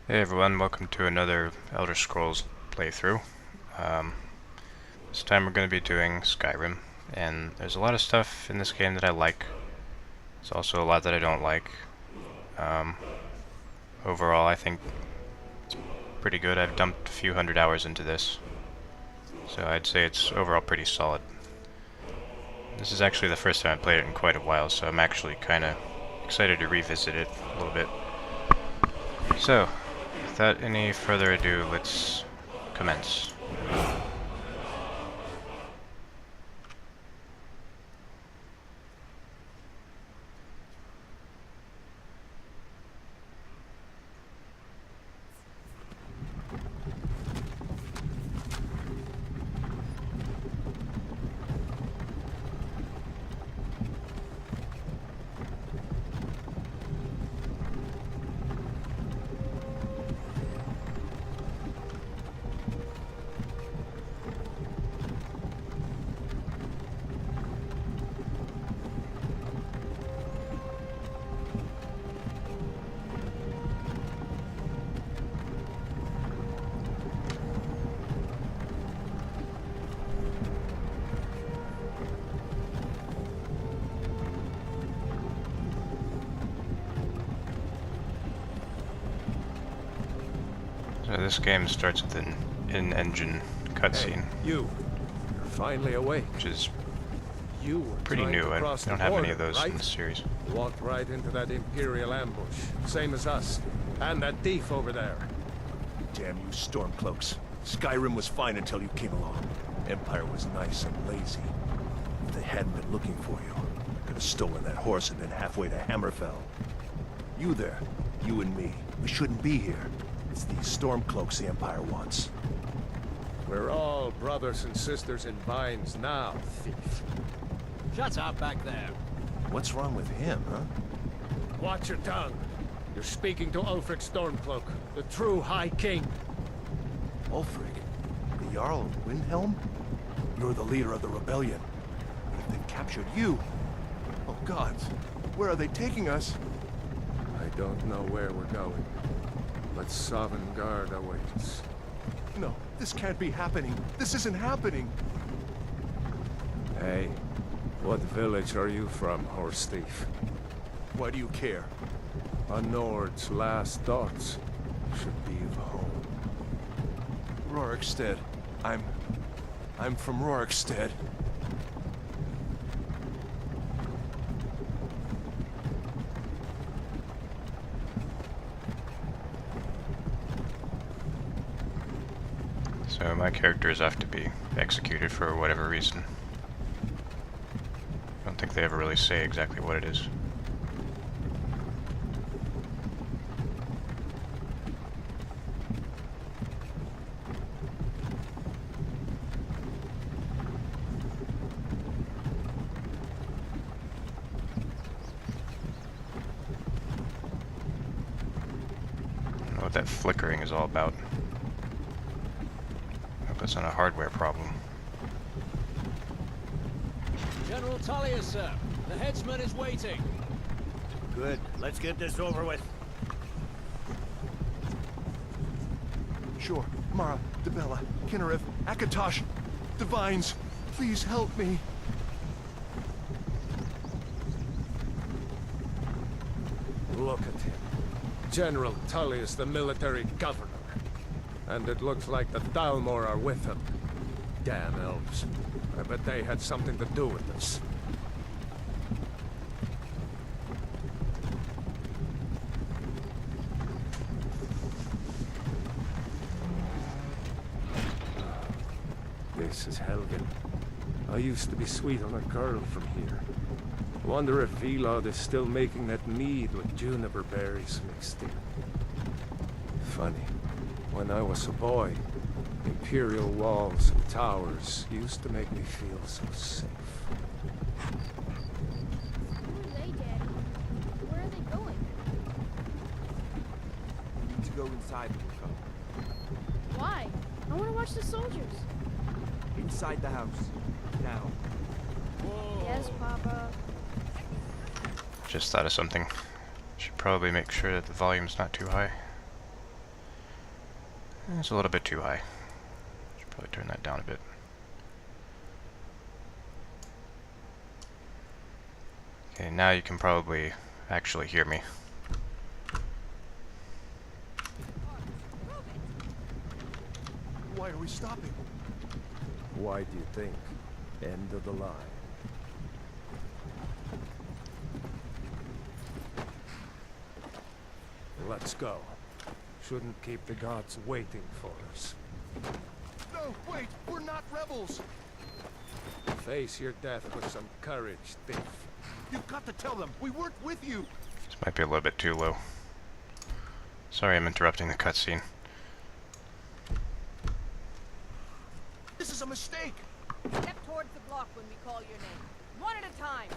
Hey everyone, welcome to another Elder Scrolls playthrough. This time we're going to be doing Skyrim, and there's a lot of stuff in this game that I like. There's also a lot that I don't like. Overall, I think it's pretty good. I've dumped a few hundred hours into this, so I'd say it's overall pretty solid. This is actually the first time I've played it in quite a while, so I'm actually kind of excited to revisit it a little bit. So, without any further ado, let's commence. So this game starts with an in-engine cutscene. Hey, you're finally awake. Which is You were pretty trying new. to I cross don't the have any border, of those right? in the series. Walked right into that Imperial ambush, same as us, and that thief over there. Damn you Stormcloaks. Skyrim was fine until you came along. Empire was nice and lazy. If they hadn't been looking for you, could have stolen that horse and been halfway to Hammerfell. You there, you and me, we shouldn't be here. It's these Stormcloaks the Empire wants. We're all brothers and sisters in binds now, thief. Shut up back there. What's wrong with him, huh? Watch your tongue. You're speaking to Ulfric Stormcloak, the true High King. Ulfric? The Jarl of Windhelm? You're the leader of the rebellion. But if they've captured you... Oh gods, where are they taking us? I don't know where we're going, but Dawnguard awaits. No, this can't be happening. This isn't happening. Hey, what village are you from, horse thief? Why do you care? A Nord's last thoughts should be of home. Rorikstead. I'm from Rorikstead. So my characters have to be executed for whatever reason. I don't think they ever really say exactly what it is. I don't know what that flickering is all about. That's not a hardware problem. General Tullius, sir. The headsman is waiting. Good. Let's get this over with. Sure. Mara, Debella, Kinnereth, Akatosh, Divines, please help me. Look at him. General Tullius, the military governor. And it looks like the Thalmor are with him. Damn elves. I bet they had something to do with this. This is Helgen. I used to be sweet on a girl from here. Wonder if Velod is still making that mead with juniper berries mixed in. Funny. When I was a boy, Imperial walls and towers used to make me feel so safe. Who are they, Daddy? Where are they going? We need to go inside when we come. Why? I want to watch the soldiers. Inside the house. Now. Yes, Papa. Just thought of something. Should probably make sure that the volume's not too high. It's a little bit too high. Should probably turn that down a bit. Okay, now you can probably actually hear me. Why are we stopping? Why do you think? End of the line. Let's go. Shouldn't keep the gods waiting for us. No, wait! We're not rebels! Face your death with some courage, thief. You've got to tell them we weren't with you! This might be a little bit too low. Sorry I'm interrupting the cutscene. This is a mistake! Step towards the block when we call your name. One at a time.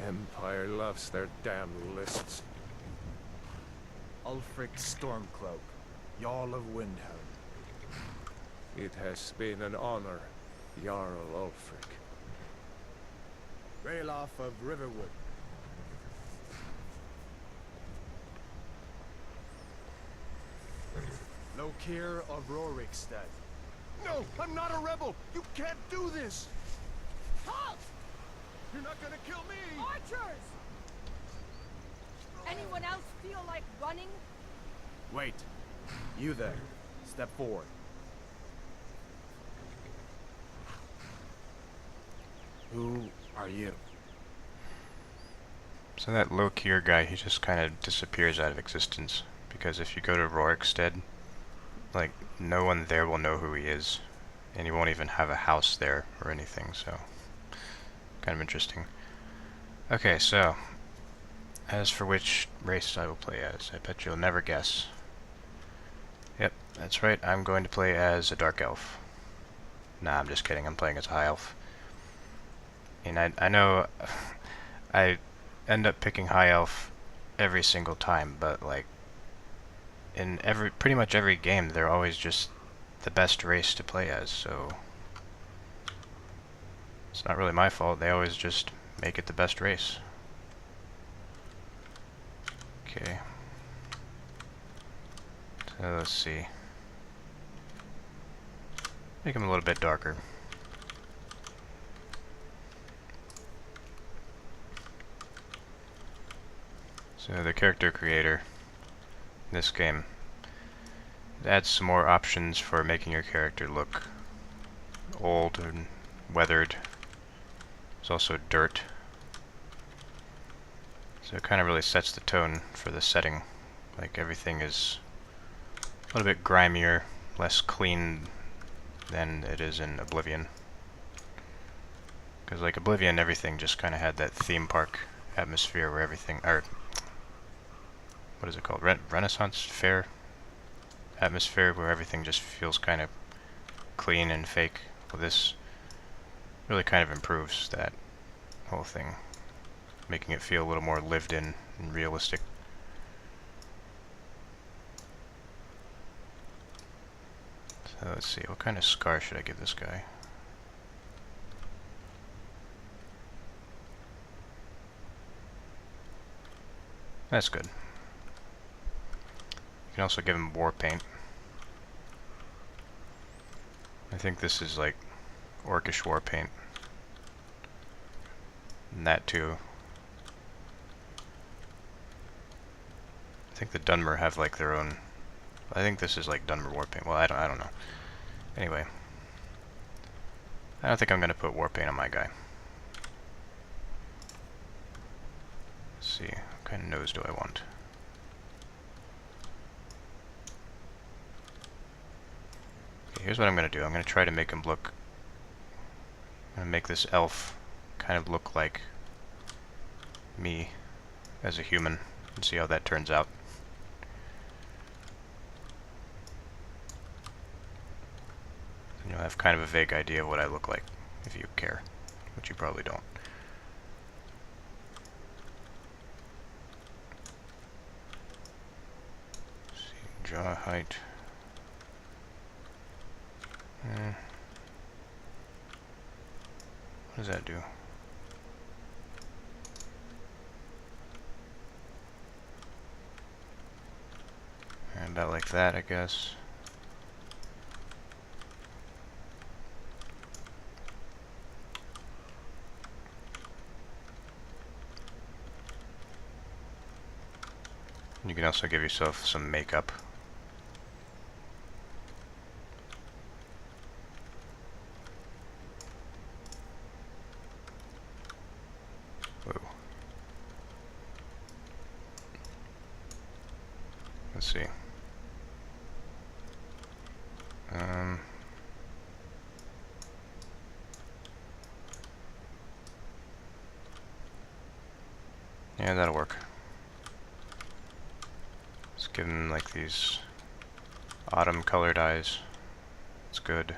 Empire loves their damn lists. Ulfric Stormcloak, Jarl of Windhelm. It has been an honor, Jarl Ulfric. Ralof of Riverwood. Lokir of Rorikstead. No! I'm not a rebel! You can't do this! Halt! You're not gonna kill me! Archers! Anyone else feel like running? Wait. You there. Step forward. Who are you? So that Lokir guy, he just kind of disappears out of existence. Because if you go to Rorikstead, like, no one there will know who he is. And he won't even have a house there or anything, so... kind of interesting. Okay, so... as for which race I will play as, I bet you'll never guess. Yep, that's right, I'm going to play as a Dark Elf. Nah, I'm just kidding, I'm playing as a High Elf. And I know... I end up picking High Elf every single time, but like... in pretty much every game, they're always just the best race to play as, so... it's not really my fault, they always just make it the best race. Okay. So let's see. Make him a little bit darker. So the character creator in this game adds some more options for making your character look old and weathered. There's also dirt. So it kind of really sets the tone for the setting. Like everything is a little bit grimier, less clean than it is in Oblivion. Because like Oblivion, everything just kind of had that theme park atmosphere where everything, or what is it called? Renaissance Fair atmosphere where everything just feels kind of clean and fake. Well, this really kind of improves that whole thing, making it feel a little more lived in and realistic. So let's see, what kind of scar should I give this guy? That's good. You can also give him war paint. I think this is like orcish war paint. And that too. I think the Dunmer have like their own. I think this is like Dunmer war paint. Well, I don't know. Anyway, I don't think I'm gonna put war paint on my guy. Let's see, what kind of nose do I want? Okay, here's what I'm gonna do. I'm gonna try to make him look. I'm gonna make this elf kind of look like me as a human and see how that turns out. And you'll have kind of a vague idea of what I look like if you care, which you probably don't. Let's see, jaw height. What does that do? About like that, I guess. You can also give yourself some makeup. Whoa. Let's see. Yeah, that'll work. Let's give him like these autumn colored eyes. It's good.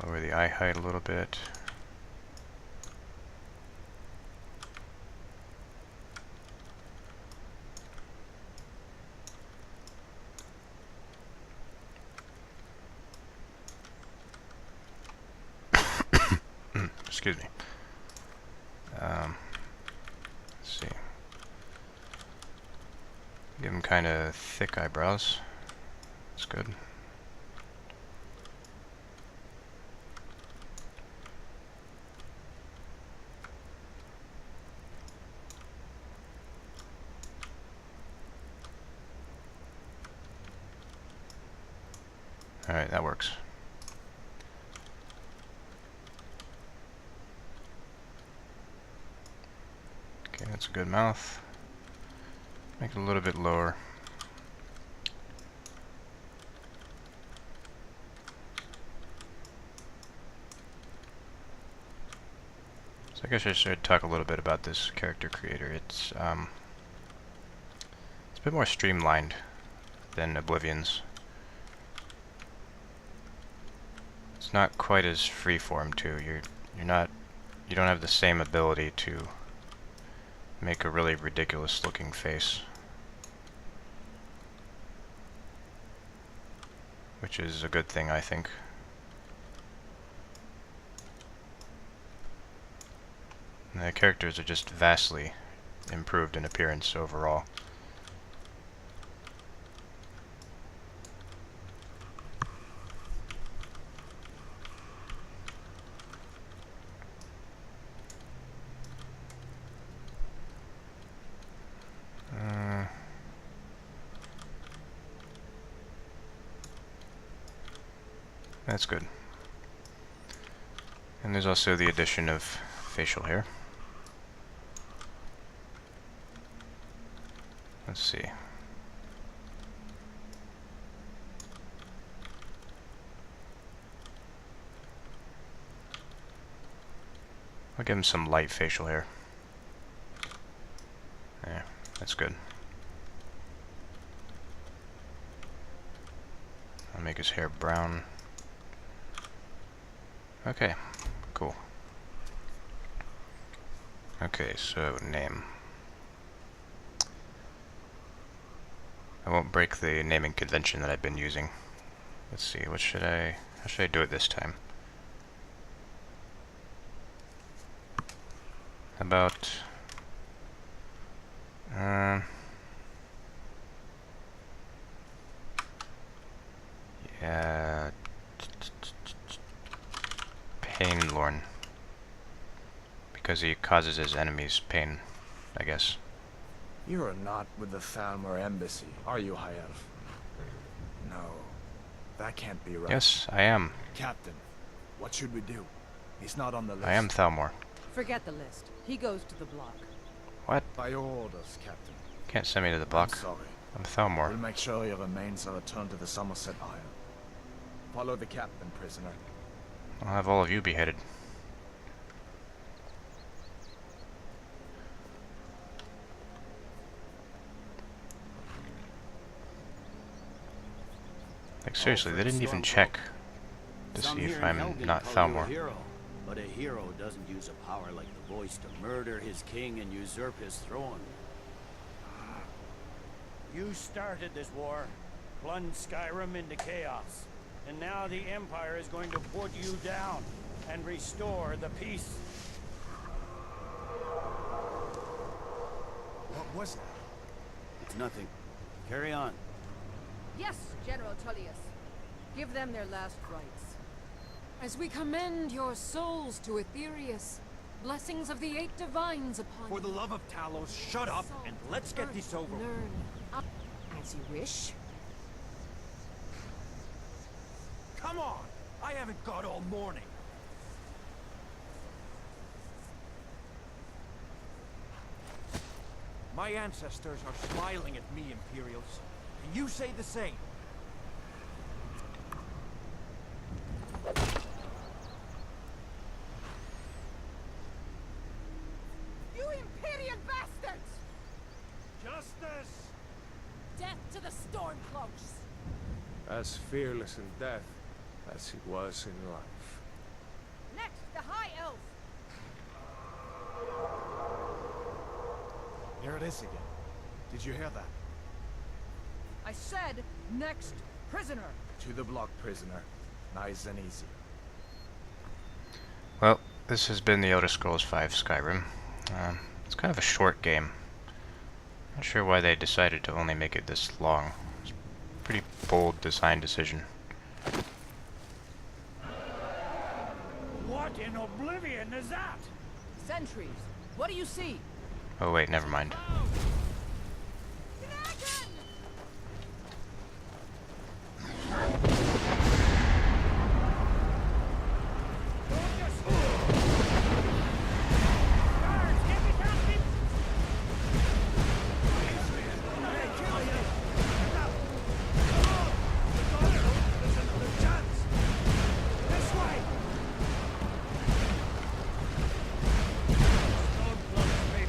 Lower the eye height a little bit. Excuse me. Let's see. Give him kind of thick eyebrows. That's good. Alright, that works. Okay, that's a good mouth. Make it a little bit lower. So I guess I should talk a little bit about this character creator. It's a bit more streamlined than Oblivion's. It's not quite as freeform too. You don't have the same ability to make a really ridiculous looking face, which is a good thing, I think. And the characters are just vastly improved in appearance overall. That's good. And there's also the addition of facial hair. Let's see. I'll give him some light facial hair. There, that's good. I'll make his hair brown. Okay, cool. Okay, so name. I won't break the naming convention that I've been using. Let's see, how should I do it this time? How about yeah, Painlorn, because he causes his enemies pain, I guess. You are not with the Thalmor embassy, are you, High Elf? No, that can't be right. Yes, I am. Captain, what should we do? He's not on the list. I am Thalmor. Forget the list. He goes to the block. What? By your orders, Captain. Can't send me to the block. I'm sorry. I'm Thalmor. We'll make sure your remains are returned to the Somerset Isle. Follow the captain, prisoner. I'll have all of you beheaded. Like seriously, they didn't even check to see if I'm not Thalmor. But a hero doesn't use a power like the voice to murder his king and usurp his throne. You started this war, plunged Skyrim into chaos, and now the Empire is going to put you down and restore the peace. was that? It's nothing. Carry on. Yes, General Tullius. Give them their last rites. As we commend your souls to Aetherius, blessings of the 8 divines upon For the you. love of Talos, shut up and let's get this over. Learn as you wish. Come on! I haven't got all morning. My ancestors are smiling at me, Imperials. Can you say the same? You Imperial bastards! Justice! Death to the Stormcloaks! As fearless in death as he was in life. Next, the High Elf! Here it is again. Did you hear that? I said, next, prisoner! To the block, prisoner. Nice and easy. Well, this has been the Elder Scrolls V Skyrim. It's kind of a short game. Not sure why they decided to only make it this long. It's a pretty bold design decision. What in oblivion is that? Sentries, what do you see? Oh wait, never mind. Dragon!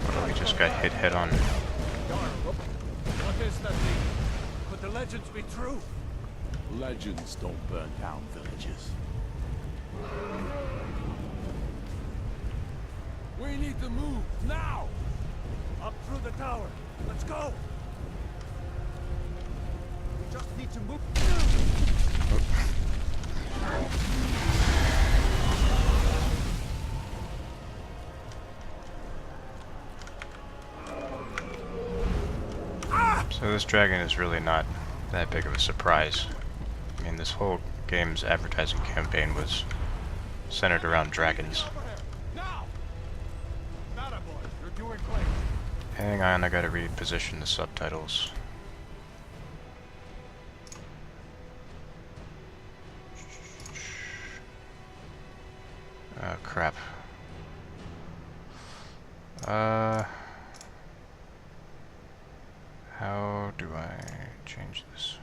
Oh, he just got hit head on. What is that thing? Could the legends be true? Legends don't burn down villages. We need to move, now! Up through the tower. Let's go! We just need to move. So this dragon is really not that big of a surprise. I mean, this whole game's advertising campaign was centered around dragons. Now! Nada, boy. You're doing great. Hang on, I gotta reposition the subtitles. Oh crap. How do I change this?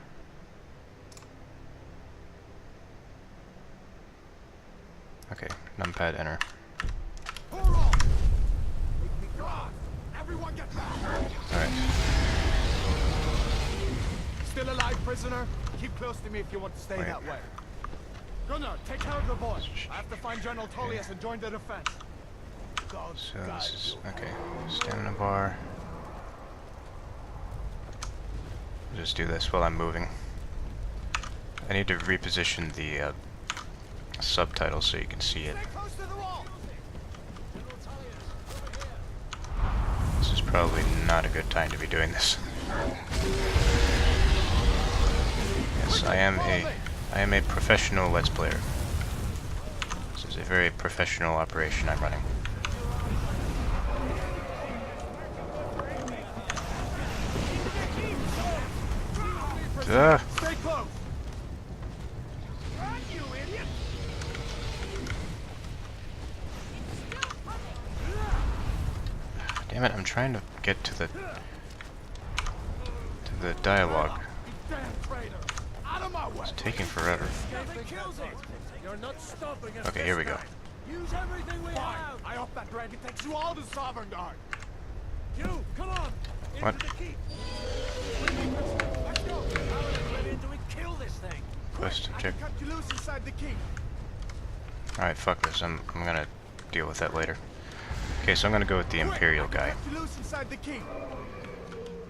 Okay, numpad enter. Everyone get back! Alright. Still alive, prisoner? Keep close to me if you want to stay Wait. that way. Gunnar, take care of the boy. I have to find General Tullius and join the defense. God So guide this is, you. okay, stamina bar. Just do this while I'm moving. I need to reposition the subtitles so you can see it. Stay close to the wall! This is probably not a good time to be doing this. Yes, I am a professional Let's Player. This is a very professional operation I'm running. Duh. Stay close! Run, you idiot! Damn it, I'm trying to get to the dialogue. You damn traitor! Out of my way! It's taking forever. You're not stopping us. Okay, here we go. Use everything we have! I hope that dragon takes you all to Sovereign Guard! You, come on! Into What? the keep! Let's go! Get into it, kill this thing! Quest I object. can cut you loose inside the keep! Alright, fuck this. I'm gonna deal with that later. Okay, so I'm gonna go with the Imperial guy. Cut you loose inside the keep!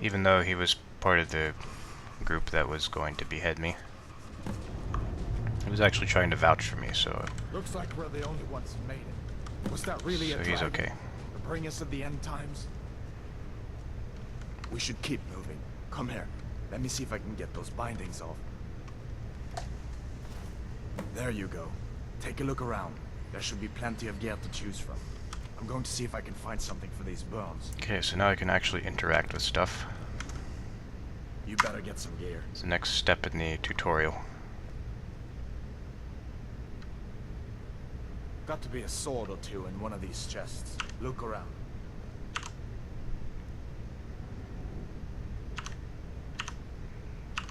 Even though he was part of the group that was going to behead me. He was actually trying to vouch for me, so Looks like we're the only ones who made it. Was that really a he's dragon? okay. The bring us of the end times? We should keep moving. Come here. Let me see if I can get those bindings off. There you go. Take a look around. There should be plenty of gear to choose from. I'm going to see if I can find something for these burns. Okay, so now I can actually interact with stuff. You better get some gear. It's the next step in the tutorial. Got to be a sword or two in one of these chests. Look around.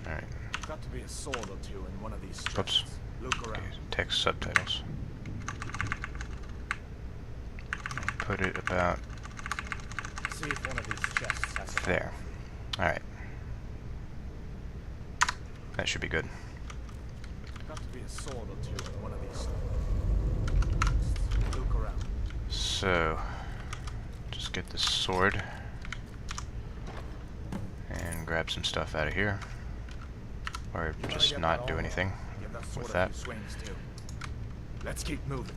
Alright. Got to be a sword or two in one of these chests. Oops. Look around. Okay, text subtitles. Put it about See if one of these chests has a there. Alright. That should be good. Got to be a sword or two in one of these. Look around. So, just get this sword and grab some stuff out of here. Or just not do anything with that. Swings too. Let's keep moving.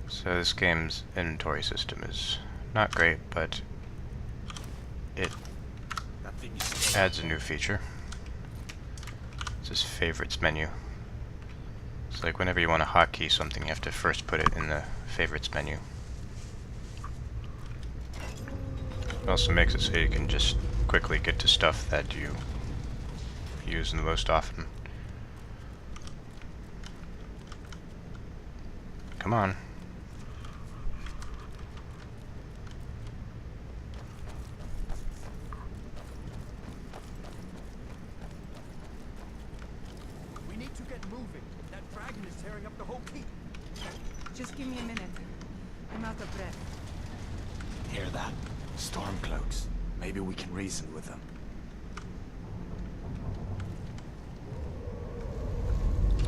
So this game's inventory system is not great, but it That thing is adds a new feature. It's this favorites menu. It's like whenever you want to hotkey something, you have to first put it in the favorites menu. It also makes it so you can just quickly get to stuff that you use the most often. Come on. We need to get moving. That dragon is tearing up the whole keep. Just give me a minute. I'm out of breath. Hear that? Stormcloaks. Maybe we can reason with them.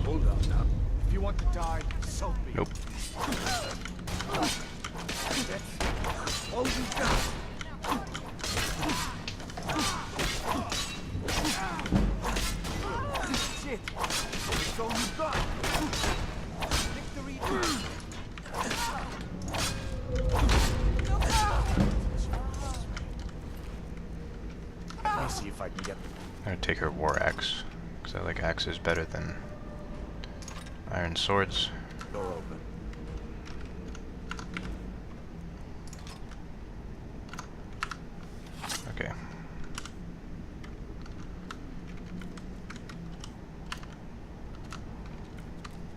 Hold on now. If you want to die, so be it. Nope. That's all we got. Shit. It's all you got. Victory. Let me see if I can get them. I'm gonna take her war axe, because I like axes better than iron swords. Door open. Okay.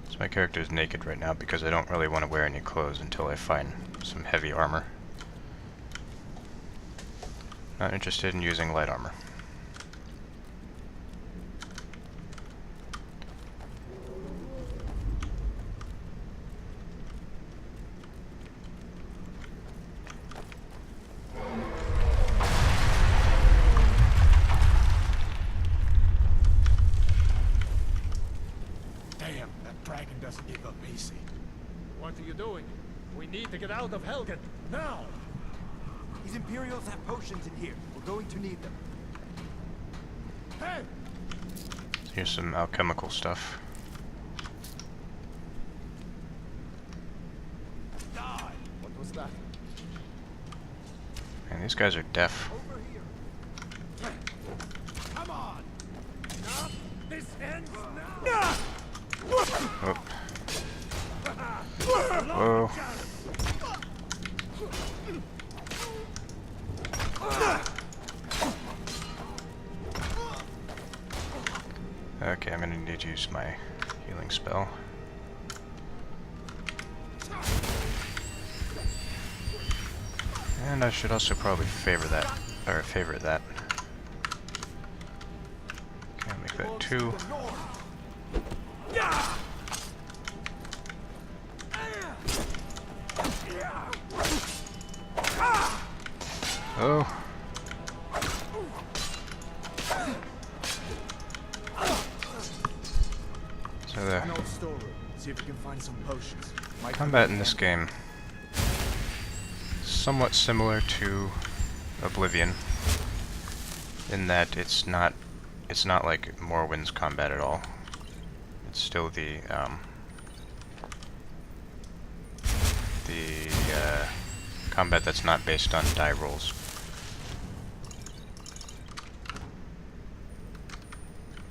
So my character is naked right now because I don't really want to wear any clothes until I find some heavy armor. Not interested in using light armor. Damn, that dragon doesn't give up easy. What are you doing? We need to get out of Helgen. Now! These Imperials have potions in here. We're going to need them. Hey! Here's some alchemical stuff. Die! What was that? And these guys are deaf. Over here. Come on! Enough! This ends now! Oh. Whoa. Okay, I'm gonna need to use my healing spell. And I should also probably favorite that. Okay, make that 2. Oh. So the An old storeroom. See if we can find some potions. combat in this game is somewhat similar to Oblivion in that it's not like Morrowind's combat at all. It's still the combat that's not based on die rolls.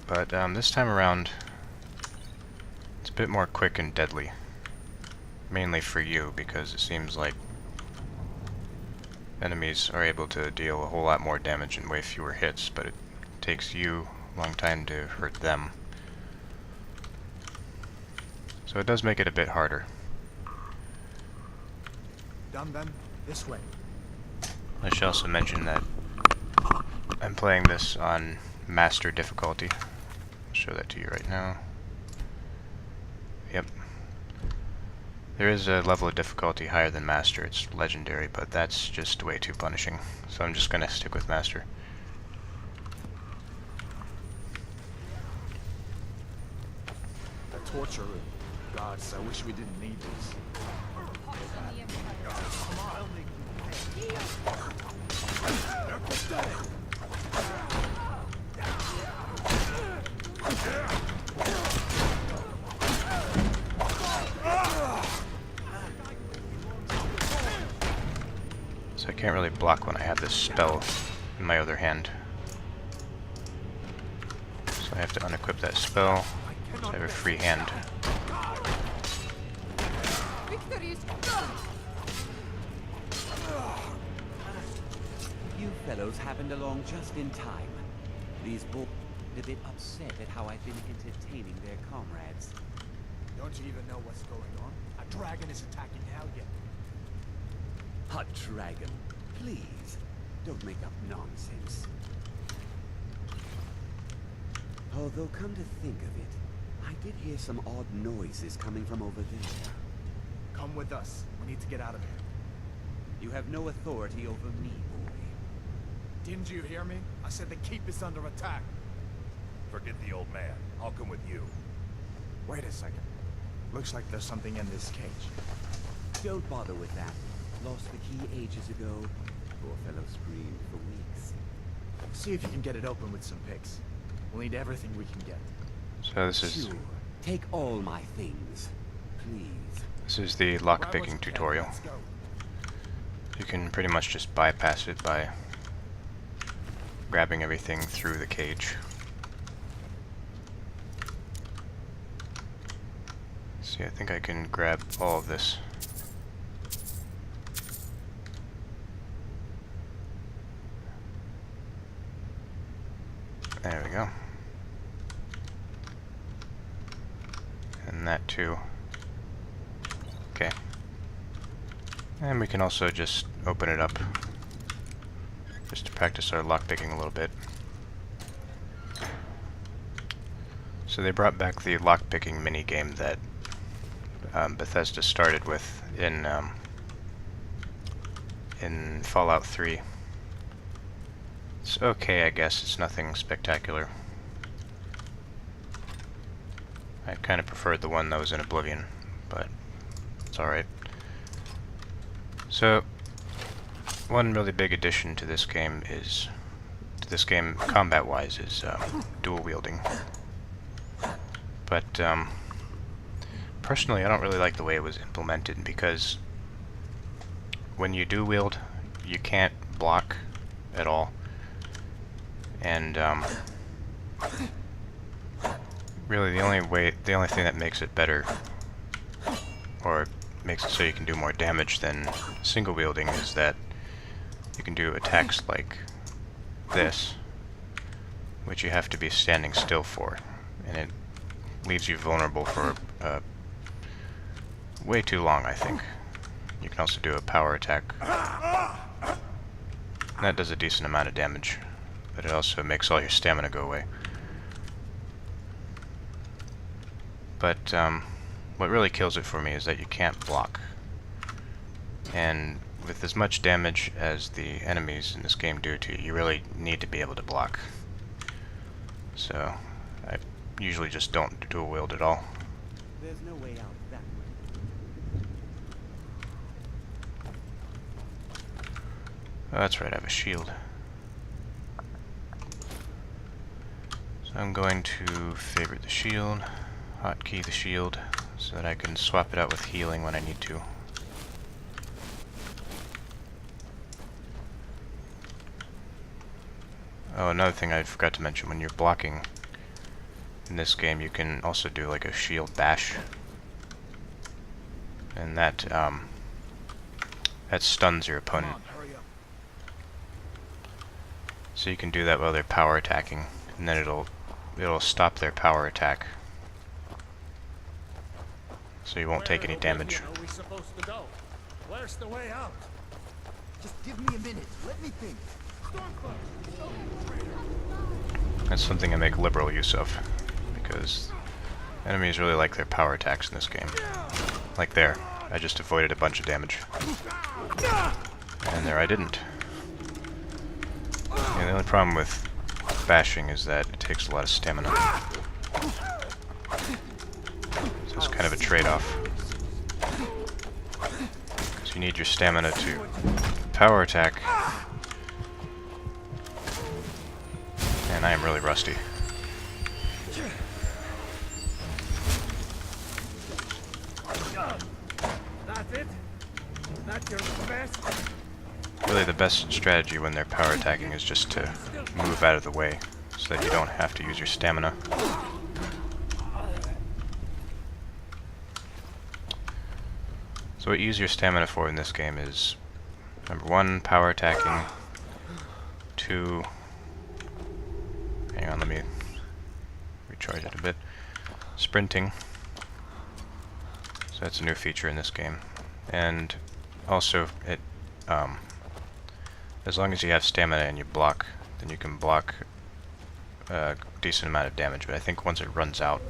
But this time around, it's a bit more quick and deadly. Mainly for you, because it seems like enemies are able to deal a whole lot more damage in way fewer hits, but it takes you a long time to hurt them. So it does make it a bit harder. Done then. This way. I should also mention that I'm playing this on Master difficulty. I'll show that to you right now. Yep. There is a level of difficulty higher than Master. It's Legendary, but that's just way too punishing. So I'm just gonna stick with Master. The torture room. Gods, I wish we didn't need these. So I can't really block when I have this spell in my other hand. So I have to unequip that spell, so I have a free hand. You fellows happened along just in time. These boys are a bit upset at how I've been entertaining their comrades. Don't you even know what's going on? A dragon is attacking Helgen. A dragon. Please, don't make up nonsense. Although, come to think of it, I did hear some odd noises coming from over there. Come with us. We need to get out of here. You have no authority over me, boy. Didn't you hear me? I said the keep is under attack. Forget the old man. I'll come with you. Wait a second. Looks like there's something in this cage. Don't bother with that. Lost the key ages ago. Poor fellow screamed for weeks. See if you can get it open with some picks. We'll need everything we can get. So this is Sure. Take all my things, please. this is the lockpicking tutorial. Let's go. You can pretty much just bypass it by grabbing everything through the cage. See, I think I can grab all of this. There we go. And that too. Okay. And we can also just open it up, just to practice our lockpicking a little bit. So they brought back the lockpicking minigame that Bethesda started with in Fallout 3. It's okay, I guess. It's nothing spectacular. I kind of preferred the one that was in Oblivion, but it's alright. So, one really big addition to this game is, combat-wise, is dual wielding. But personally, I don't really like the way it was implemented, because when you do wield, you can't block at all. And really the only thing that makes it better, or makes it so you can do more damage than single wielding, is that you can do attacks like this, which you have to be standing still for, and it leaves you vulnerable for way too long, I think. You can also do a power attack, and that does a decent amount of damage, but it also makes all your stamina go away. But what really kills it for me is that you can't block. And with as much damage as the enemies in this game do to you, you really need to be able to block. So I usually just don't dual wield at all. There's no way out that way. Oh, that's right, I have a shield. So I'm going to favorite the shield, hotkey the shield, so that I can swap it out with healing when I need to. Oh, another thing I forgot to mention, when you're blocking in this game, you can also do like a shield bash. And that stuns your opponent. So you can do that while they're power attacking, and then it'll stop their power attack. So you won't take any damage. Where are we supposed to go? Where's the way out? Just give me a minute. Let me think. That's something I make liberal use of, because enemies really like their power attacks in this game. Like there, I just avoided a bunch of damage. And there I didn't. Yeah, the only problem with bashing is that it takes a lot of stamina. So it's kind of a trade-off. Because you need your stamina to power attack. And I am really rusty. That's it? That's your best? Really, the best strategy when they're power attacking is just to move out of the way, so that you don't have to use your stamina. So what you use your stamina for in this game is, number 1, power attacking, 2, hang on, let me recharge it a bit, sprinting, so that's a new feature in this game, and also it, as long as you have stamina and you block, then you can block a decent amount of damage, but I think once it runs out,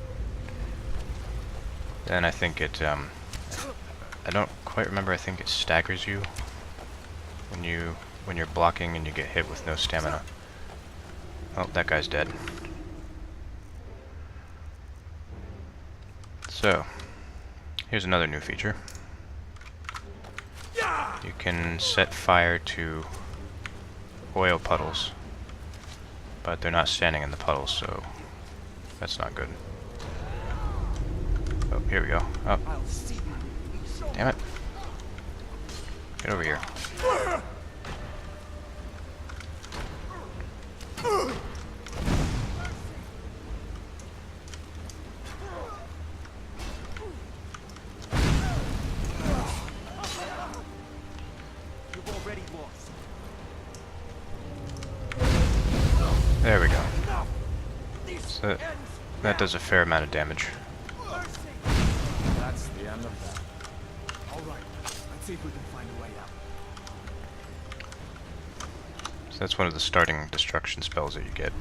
then I think it, I don't quite remember, I think it staggers you when you're blocking and you get hit with no stamina. Oh, that guy's dead. So, here's another new feature. You can set fire to oil puddles, but they're not standing in the puddles, so that's not good. Oh, here we go. Oh. Damn it. Get over here. There we go. So that does a fair amount of damage. That's the end of that. All right, let's see if we can find a way out. So that's one of the starting destruction spells that you get.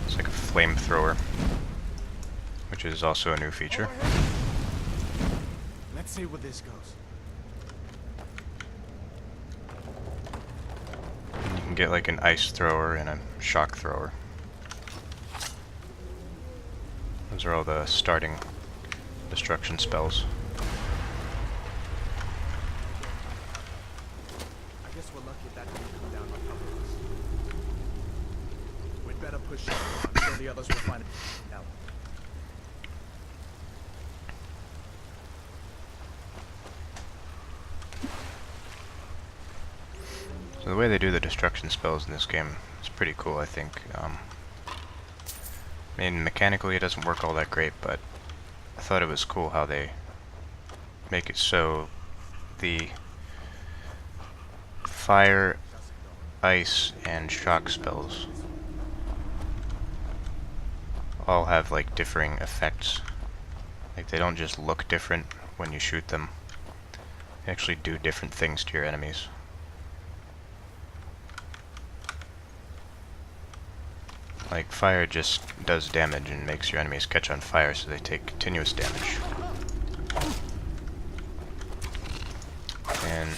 It's like a flamethrower, which is also a new feature. Let's see where this goes. You can get like an ice thrower and a shock thrower. Those are all the starting destruction spells. I guess we're lucky that didn't come down on top of us. We'd better push on. I'm sure the others will find it out. So the way they do the destruction spells in this game is pretty cool, I think. I mean, mechanically it doesn't work all that great, but I thought it was cool how they make it so the fire, ice, and shock spells all have like differing effects. Like they don't just look different when you shoot them. They actually do different things to your enemies. Like, fire just does damage and makes your enemies catch on fire, so they take continuous damage. And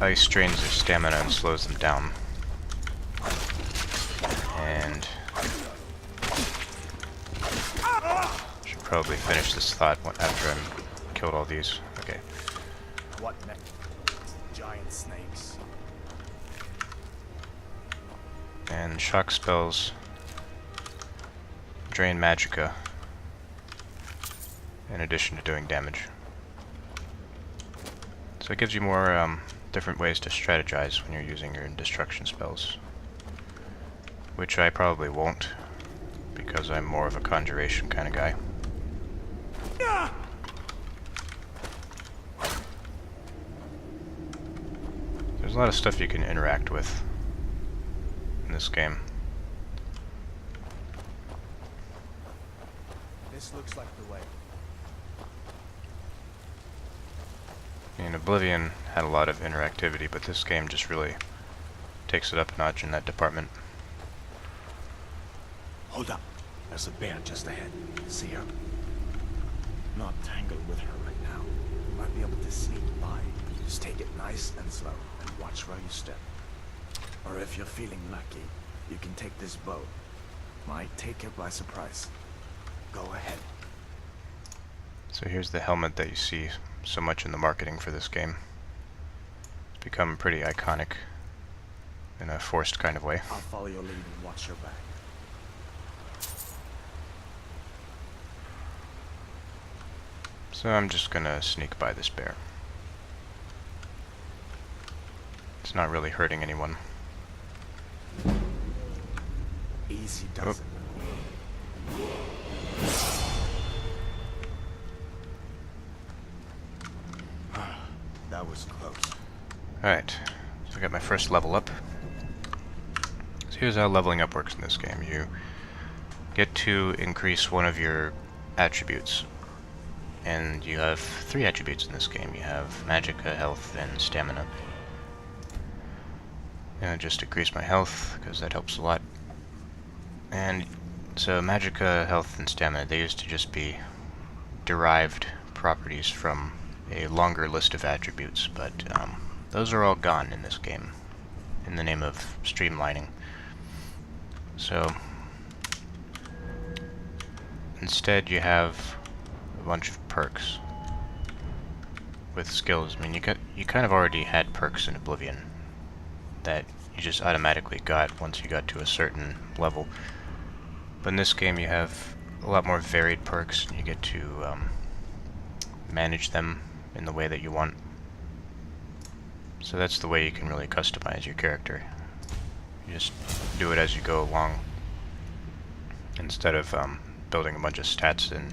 ice drains their stamina and slows them down. And should probably finish this thought after I've killed all these. Okay. What next? Giant snakes. And shock spells drain magicka in addition to doing damage. So it gives you more different ways to strategize when you're using your destruction spells. Which I probably won't, because I'm more of a conjuration kind of guy. There's a lot of stuff you can interact with in this game. This looks like the way. In Oblivion had a lot of interactivity, but this game just really takes it up a notch in that department. Hold up. There's a bear just ahead. See her? Not tangled with her right now. You might be able to sneak by. Just take it nice and slow, and watch where you step. Or if you're feeling lucky, you can take this bow. Might take her by surprise. Go ahead. So here's the helmet that you see so much in the marketing for this game. It's become pretty iconic in a forced kind of way. I'll follow your lead and watch your back. So I'm just gonna sneak by this bear. It's not really hurting anyone. Easy does it. That was close. Alright, so I got my first level up. So here's how leveling up works in this game. You get to increase one of your attributes. And you have 3 attributes in this game. You have Magicka, Health, and Stamina. And I just increase my health, because that helps a lot. And so Magicka, Health, and Stamina, they used to just be derived properties from a longer list of attributes, but those are all gone in this game, in the name of streamlining. So instead you have a bunch of perks with skills. I mean, you kind of already had perks in Oblivion that you just automatically got once you got to a certain level. But in this game you have a lot more varied perks, and you get to manage them in the way that you want. So that's the way you can really customize your character. You just do it as you go along, instead of building a bunch of stats and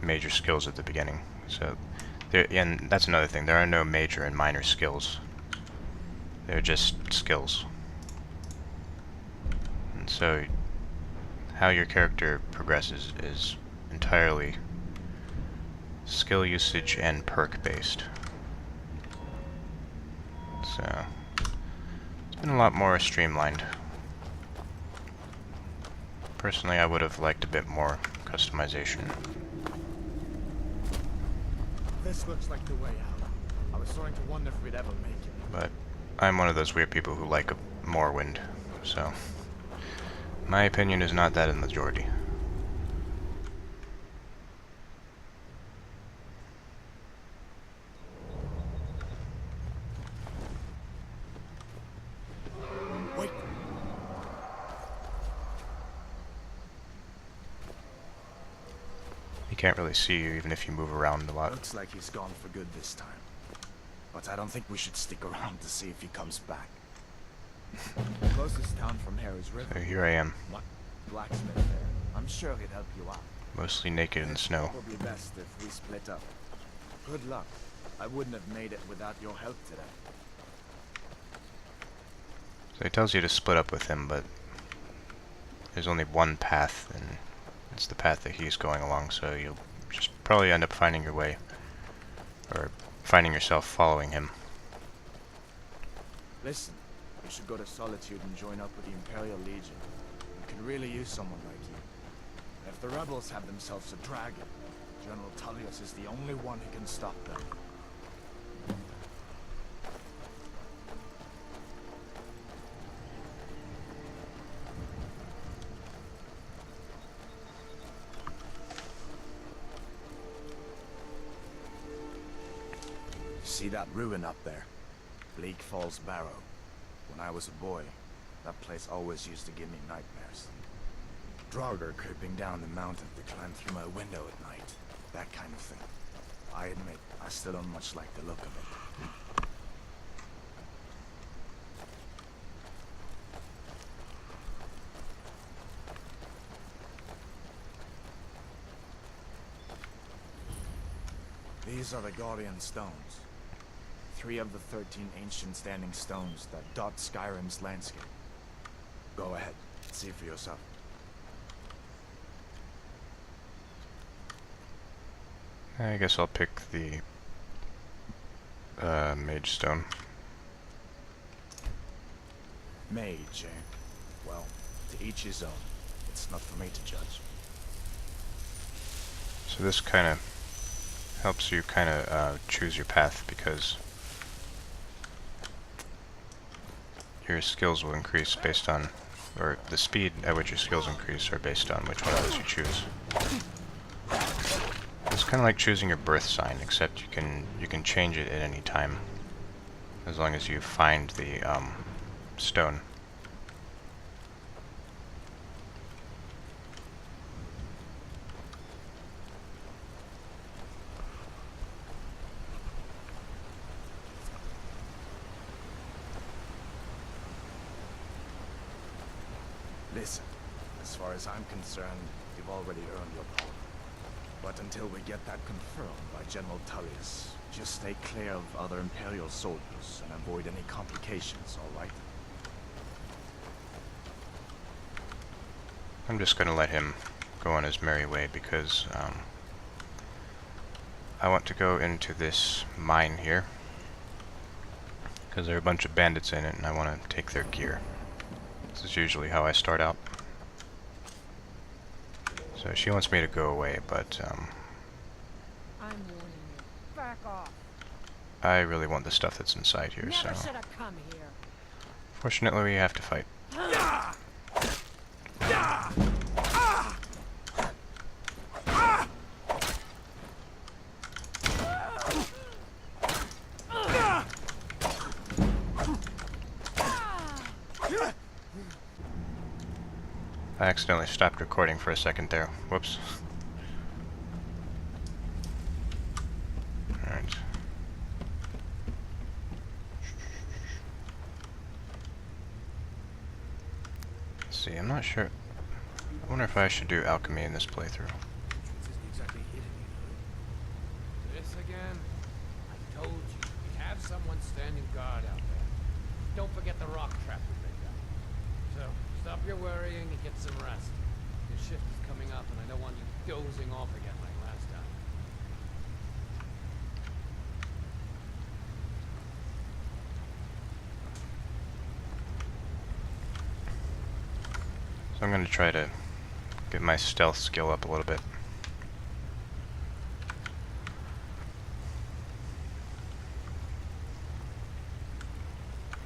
major skills at the beginning. So, and that's another thing, there are no major and minor skills. They're just skills. And so, how your character progresses is entirely skill usage and perk based. So it's been a lot more streamlined. Personally, I would have liked a bit more customization. This looks like the way out. I was starting to wonder if we'd ever make it. But I'm one of those weird people who like Morrowind, so my opinion is not that in the majority. Wait. He can't really see you even if you move around a lot. Looks like he's gone for good this time. But I don't think we should stick around to see if he comes back. The closest town from here is River. So here I am, What? Blacksmith there. I'm sure he'd help you out. mostly naked in the snow. Probably best if we split up. Good luck. I wouldn't have made it without your help today. So it tells you to split up with him, but there's only one path, and it's the path that he's going along, so you'll just probably end up finding your way, or finding yourself following him. Listen, you should go to Solitude and join up with the Imperial Legion. We could really use someone like you. If the rebels have themselves a dragon, General Tullius is the only one who can stop them. See that ruin up there? Bleak Falls Barrow. When I was a boy, that place always used to give me nightmares. Draugr creeping down the mountain to climb through my window at night. That kind of thing. I admit, I still don't much like the look of it. These are the Guardian Stones. 3 of the 13 ancient standing stones that dot Skyrim's landscape. Go ahead, see for yourself. I guess I'll pick the Mage Stone. Mage, eh? Well, to each his own. It's not for me to judge. So this kind of helps you kind of choose your path, because your skills will increase based on, or the speed at which your skills increase are based on which one of those you choose. It's kind of like choosing your birth sign, except you can change it at any time, as long as you find the stone. Listen, as far as I'm concerned, you've already earned your power. But until we get that confirmed by General Tullius, just stay clear of other Imperial soldiers and avoid any complications, all right? I'm just going to let him go on his merry way, because I want to go into this mine here, because there are a bunch of bandits in it and I want to take their gear. This is usually how I start out. So she wants me to go away, but I'm warning you. Back off. I really want the stuff that's inside here, Never so should have come here. fortunately we have to fight. I accidentally stopped recording for a second there. Whoops. Alright. Let's see, I'm not sure. I wonder if I should do alchemy in this playthrough. This again? I told you, we have someone standing guard out there. Don't forget the rock trap we picked up. So, stop your worrying and get some rest. Your shift is coming up and I don't want you dozing off again like last time. So I'm going to try to get my stealth skill up a little bit.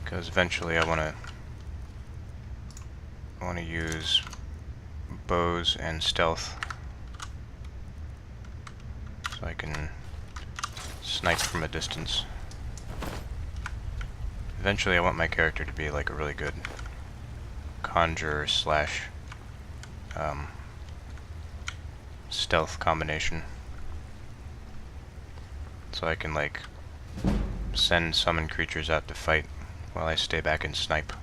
Because eventually I want to use bows and stealth so I can snipe from a distance. Eventually I want my character to be like a really good conjurer slash stealth combination, so I can like send summon creatures out to fight while I stay back and snipe.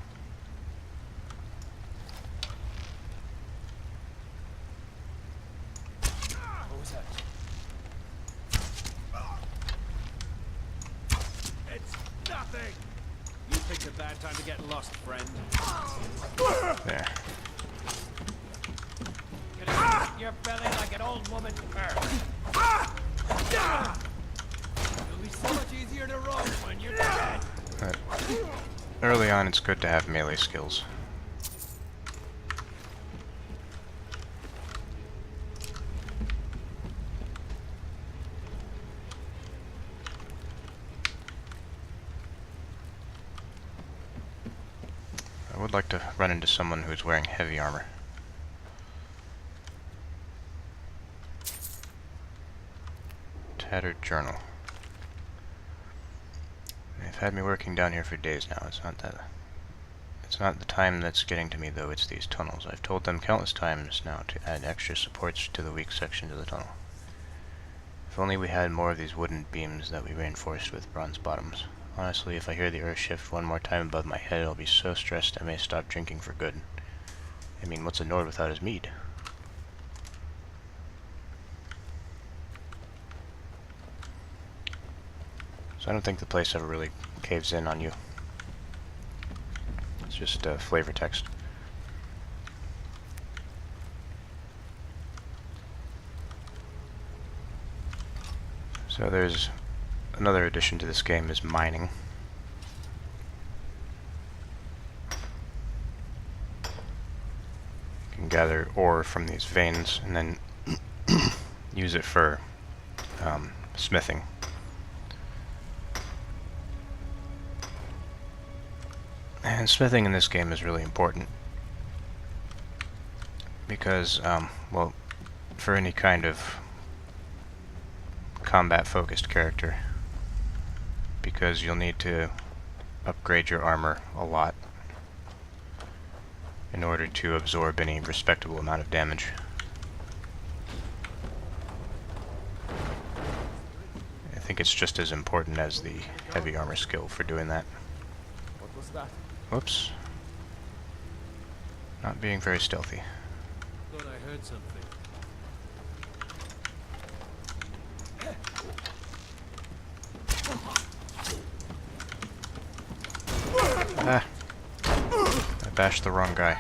What was that? It's nothing! You picked a bad time to get lost, friend. There. Gonna eat your belly like an old woman curse. It'll be so much easier to roll when you're dead. But early on it's good to have melee skills. I would like to run into someone who's wearing heavy armor. Tattered journal. They've had me working down here for days now. It's not the time that's getting to me, though. It's these tunnels. I've told them countless times now to add extra supports to the weak sections of the tunnel. If only we had more of these wooden beams that we reinforced with bronze bottoms. Honestly, if I hear the earth shift one more time above my head, I'll be so stressed I may stop drinking for good. I mean, what's a Nord without his mead? So I don't think the place ever really caves in on you. It's just flavor text. So there's another addition to this game is mining. You can gather ore from these veins and then use it for smithing. And smithing in this game is really important because, well, for any kind of combat-focused character, because you'll need to upgrade your armor a lot in order to absorb any respectable amount of damage. I think it's just as important as the heavy armor skill for doing that. What was that? Whoops. Not being very stealthy. Thought I heard something. Ah. I bashed the wrong guy.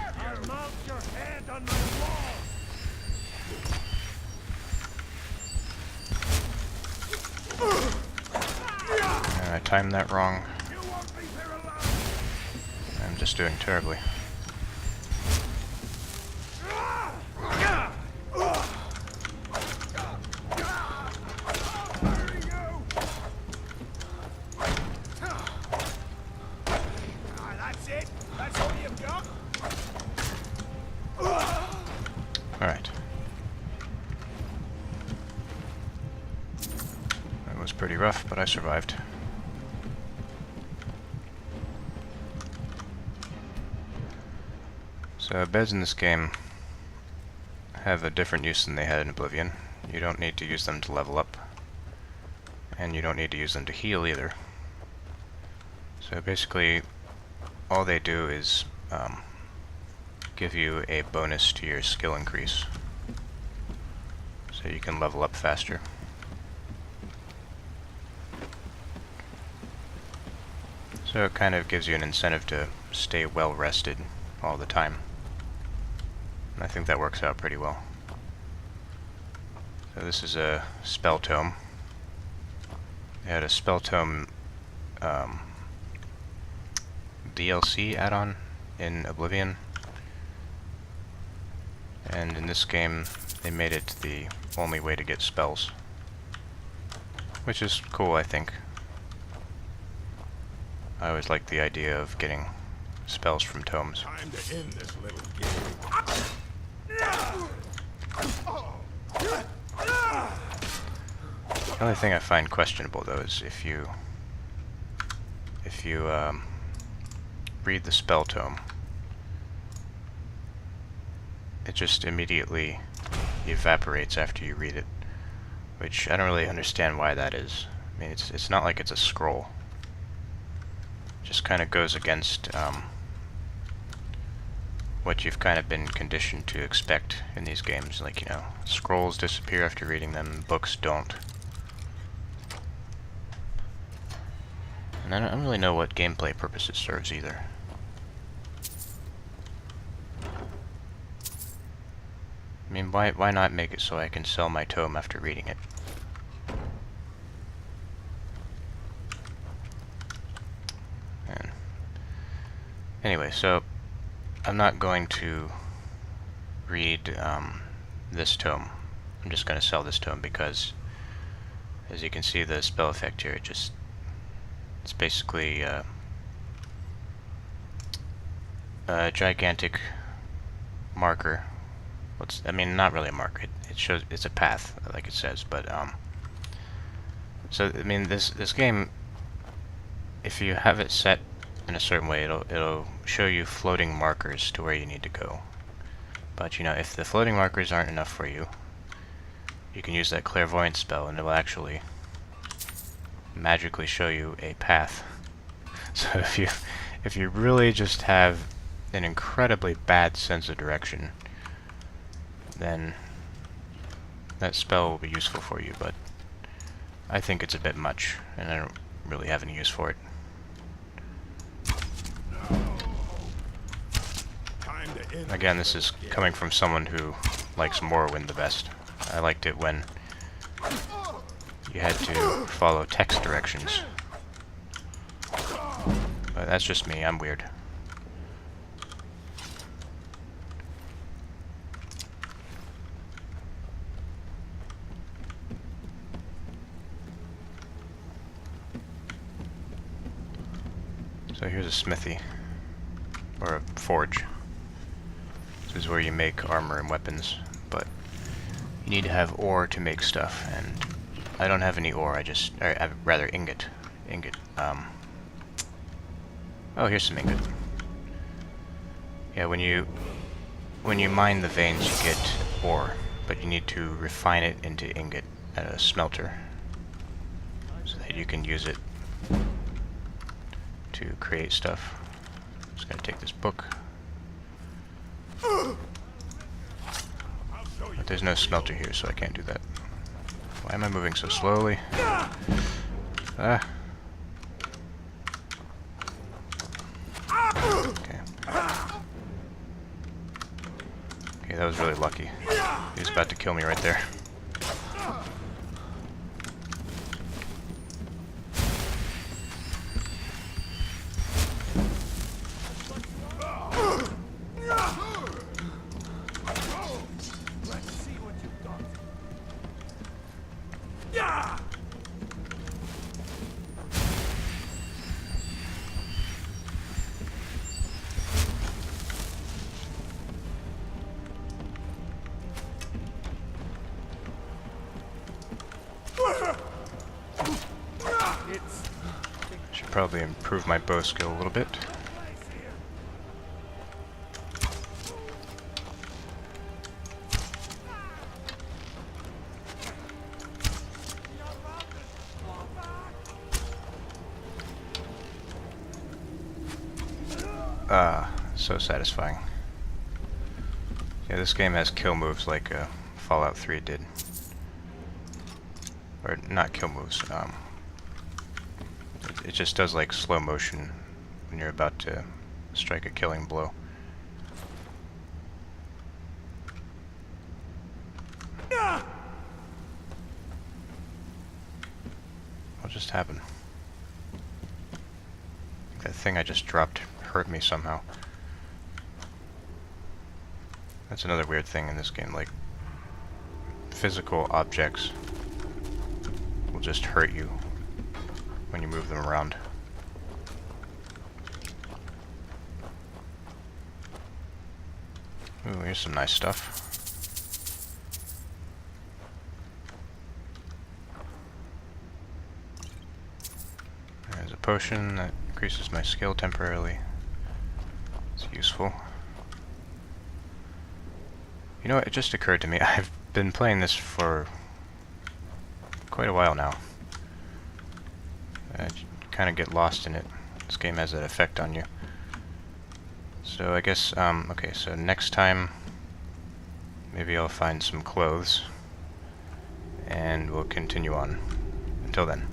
And I timed that wrong. I'm just doing terribly. Alright. That was pretty rough, but I survived. So beds in this game have a different use than they had in Oblivion. You don't need to use them to level up, and you don't need to use them to heal either. So basically, all they do is give you a bonus to your skill increase, so you can level up faster. So it kind of gives you an incentive to stay well rested all the time. And I think that works out pretty well. So this is a spell tome. They had a spell tome DLC add-on in Oblivion, and in this game they made it the only way to get spells, which is cool, I think. I always like the idea of getting spells from tomes. Time to end this little game. The only thing I find questionable though is if you read the spell tome, it just immediately evaporates after you read it, which I don't really understand why that is. I mean, it's not like it's a scroll. It just kind of goes against what you've kind of been conditioned to expect in these games. Like, you know, scrolls disappear after reading them, books don't. And I don't really know what gameplay purpose it serves either. I mean, why not make it so I can sell my tome after reading it? And anyway, so I'm not going to read this tome. I'm just going to sell this tome because, as you can see, the spell effect here, it's basically a gigantic marker. I mean, not really a marker. It shows it's a path, like it says. But so I mean, this game, if you have it set in a certain way, it'll show you floating markers to where you need to go. But you know, if the floating markers aren't enough for you, you can use that clairvoyance spell, and it will actually magically show you a path. So if you really just have an incredibly bad sense of direction, then that spell will be useful for you, but I think it's a bit much, and I don't really have any use for it. Again, this is coming from someone who likes Morrowind the best. I liked it when you had to follow text directions. But that's just me, I'm weird. So here's a smithy, or a forge. This is where you make armor and weapons, but you need to have ore to make stuff, and I don't have any ore, I have rather ingot. Oh, here's some ingot. Yeah, when you mine the veins you get ore, but you need to refine it into ingot at a smelter, so that you can use it to create stuff. I'm just gonna take this book. But there's no smelter here, so I can't do that. Why am I moving so slowly? Ah. Okay. Okay, that was really lucky. He was about to kill me right there. Should probably improve my bow skill a little bit. Ah, so satisfying. Yeah, this game has kill moves like Fallout 3 did. Or not kill moves, it just does like slow motion when you're about to strike a killing blow. What just happened? That thing I just dropped hurt me somehow. That's another weird thing in this game, like physical objects will just hurt you when you move them around. Ooh, here's some nice stuff. There's a potion that increases my skill temporarily. It's useful. You know what, it just occurred to me, I've been playing this for quite a while now. I kind of get lost in it. This game has that effect on you. So I guess, okay, so next time maybe I'll find some clothes and we'll continue on. Until then.